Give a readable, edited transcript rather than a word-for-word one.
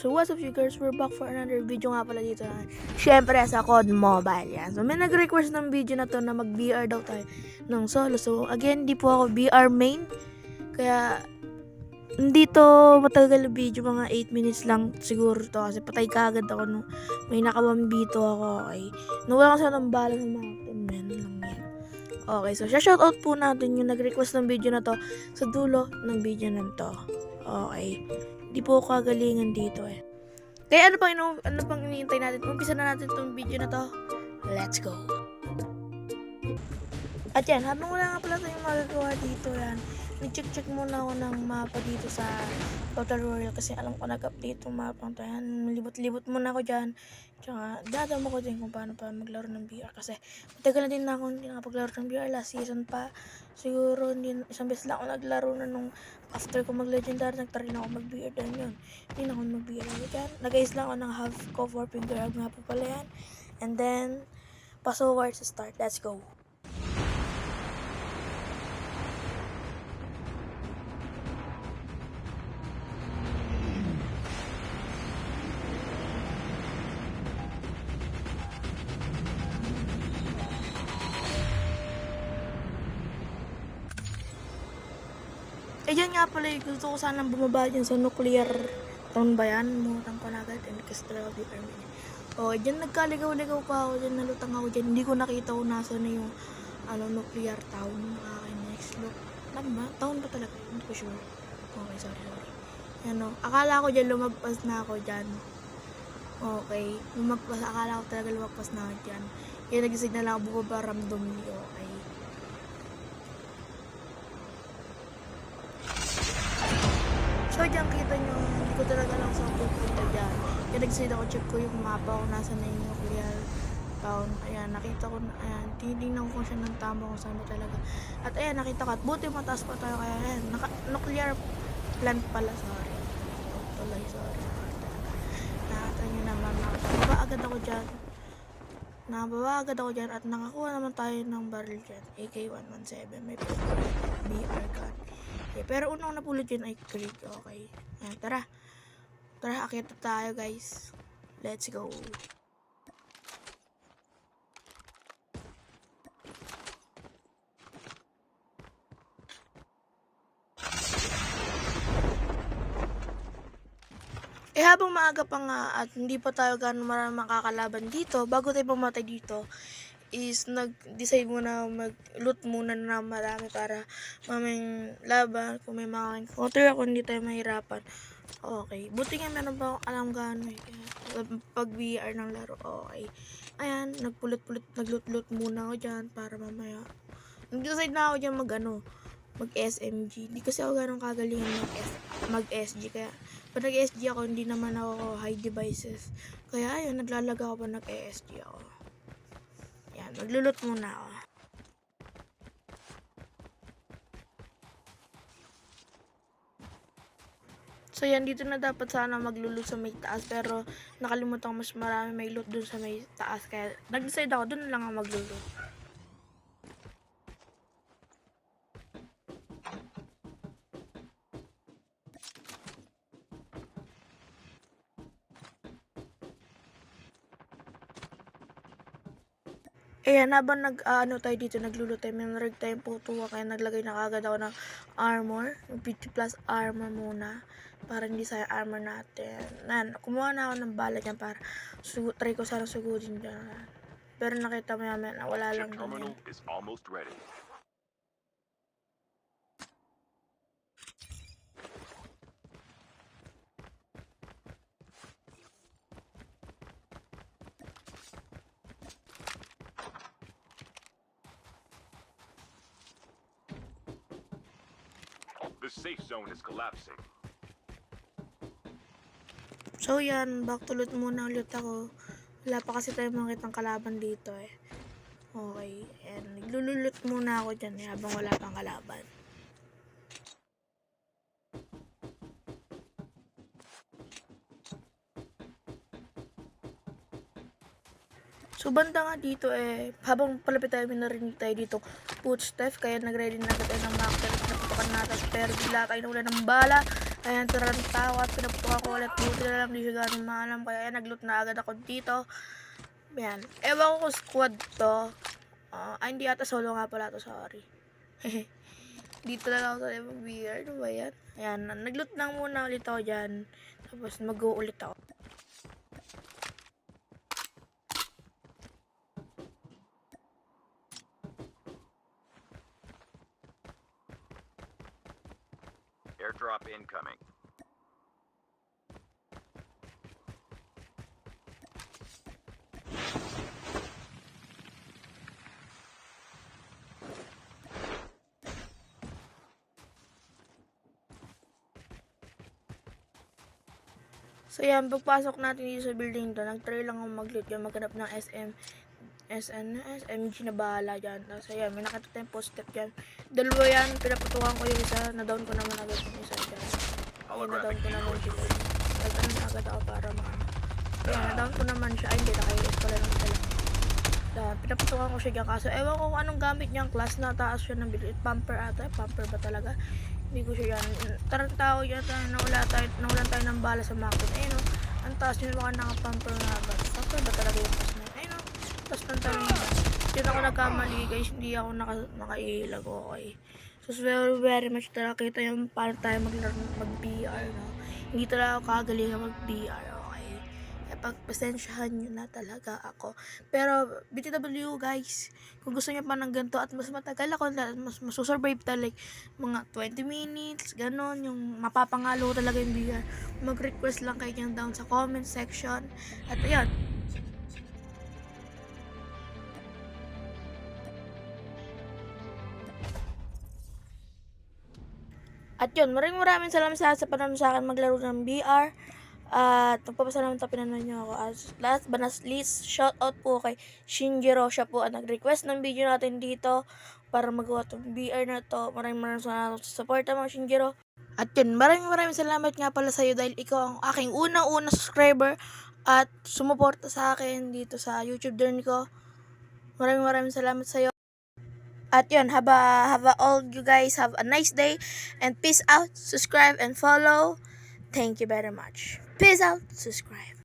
So what's up you guys, we're back for another video nga pala dito na syempre sa COD Mobile yan. So may nag-request ng video na to na mag-BR daw tayo ng solo. So again, di po ako BR main, kaya hindi to matagal na video, mga 8 minutes lang siguro to kasi patay kagad ako nung may nakabambito ako. Okay, nawala kasi ng bala ng mga men lang yan. Okay, so shoutout po natin yung nag-request ng video na to sa dulo ng video na to. Okay, di po kagalingan dito eh. Kaya ano pang iniintay natin? Umpisa na natin itong video na to. Let's go! At yan, habang wala nga pala tayong magagawa dito yan, nag-check muna ako ng mapa dito sa Battle Royale kasi alam ko nag-update yung mapa to yan. Libot-libot muna ako dyan. Tsaka dadama ko din kung paano pa maglaro ng VR kasi matagal na din na ako hindi nakapaglaro ng VR. Last season pa siguro, isang beses lang ako naglaro na nung after ko mag-legendary, nagtry na ako mag-VR din yun. Hindi na ako mag-VR dyan. Nag-ace lang ako ng half ko 4 finger hug nga po pala yan. And then, pass over sa start. Let's go! Eh dyan nga pala, gusto ko sanang bumaba dyan sa nuclear town ba yan? Mutang ko na agad, kasi talaga BR main. O, dyan nagkaligaw-ligaw pa ako, dyan nalutang ako dyan. Hindi ko nakita kung nasa na yung nuclear town. Next look. Ano ba? Town ba talaga? Hindi ko sure. Okay, sorry. Akala ko dyan lumagpas na ako dyan. Okay, akala ko talaga lumagpas na ako dyan. Kaya nag-signal ako bumaba randomly. Okay. So dyan kita nyo, hindi ko talaga lang sa pupunta dyan. Kaya nag-side ako, check ko yung mapa kung nasa na yung nuclear town. Ayan, nakita ko, ayan, tinignan ko siya ng tama kung saan ba talaga. At ayan, nakita ko, at buti mataas pa tayo, kaya ayan, nuclear plant pala, sorry. Sorry. Nakita nyo naman, nakababa agad ako dyan at nakakuha naman tayo ng barrel dyan. AK-117, may BR gun. Okay, pero unang napulot yun ay Krieg. Okay. Ayan, tara, akit tayo guys. Let's go. Eh habang maaga pa nga at hindi pa tayo gano'ng marami makakalaban dito, bago tayo pumatay dito, is nag-decide muna mag-loot muna na marami para maming laban, kung may mga counter ako, hindi tayo mahirapan. Okay, buti nga meron pa akong alam gano'n pag VR ng laro. Okay, ayan, nag-loot muna ako dyan para mamaya. Nag-decide na ako dyan mag-SMG. Hindi kasi ako gano'ng kagalingan mag-SG, kaya pag nag-SG ako, hindi naman ako high devices. Kaya ayun, naglalaga ako pa nag-SG ako. Yan, maglulot muna ako. So yan, dito na dapat sana maglulot sa may taas, pero nakalimutan ko mas marami may loot dun sa may taas. Kaya nag-decide ako, dun lang ako maglulot. Ayan, habang tayo dito, nagluluto tayo, may narag tayong putuwa, kaya naglagay na kagad ako ng armor, yung 50 plus armor muna, para hindi sayang armor natin. Kumuha na ako ng bala dyan para try ko sana sugudin dyan. Pero nakita mo naman na wala lang doon. The safe zone is collapsing. So yan, back to loot muna ulit ako. Wala pa kasi tayo makitang kalaban dito eh. Okay, and naglululot muna ako dyan habang wala pang kalaban. So banda nga dito habang palapit tayo, may narinig tayo dito footstep, kaya nagready na tayo ng Mac 10 na putukan natin, pero bigla tayo nawala ng bala Ayan, taranta ako at pinaputukan ko ulit. Buti na lang di siya ganun maalam. Kaya ayan, nag-loot na agad ako dito. Ayan. Ewan ko kung squad to. Hindi ata solo nga pala to, sorry. Dito lang ako sa ibang VR. Ano ba yan? Ayan, nag-loot lang muna ulit ako dyan. Tapos mag-go ulit ako. Airdrop incoming. So yan, pagpasok natin dito sa building to, nag-try lang akong mag-loot yan, maghanap ng SMG na bahala dyan. Tapos ayan, may nakita tayong post-step dyan. Dalawa yan, pinaputukan ko yung isa, na-down ko naman agad yung isa dyan. Ayun, na-down ko naman siya. Nag-ano na agad ako para maano. Ayan, na-down ko naman siya. Ay, hindi, nakahilis pala ng isa lang. Pinaputukan ko siya dyan, kaso ewan ko kung anong gamit niyang class, na taas siya ng bilit. Pumper ata, pumper ba talaga? Hindi ko siya yan. Tarantao yata, nawalan tayo ng bala sa Macron. Ayun o, ang taas yun, baka naka-pumper nga ba? Pumper ba talaga yung taas na yun? Ayun o, taas ng tanong yun. Yun ako nagkamali guys, hindi ako nakailag, okay. So very very much talaga kita yung paano tayo mag-BR, no? Hindi talaga ako kagaling mag-BR, okay. Pagpasensyahan nyo na talaga ako. Pero BTW guys, kung gusto niyo pa ng ganito at mas matagal ako, mas masusurvive talaga, mga 20 minutes, ganon, yung mapapangalo talaga yung VR, mag-request lang kayo dyan down sa comment section. At ayun, at yun, maraming salamat sa panonood sa akin maglaro ng VR. At nagpapasalamat na pinanood nyo ako. As last but not least, shout out po kay Shinjiro. Siya po ang nag-request ng video natin dito para magawa itong VR na to. Maraming salamat sa support mo, Shinjiro. At yun, maraming salamat nga pala sa iyo dahil ikaw ang aking unang subscriber at sumuporta sa akin dito sa YouTube journey ko. Maraming salamat sa iyo. At yun, have all you guys have a nice day and peace out, subscribe and follow. Thank you very much. Peace out, subscribe.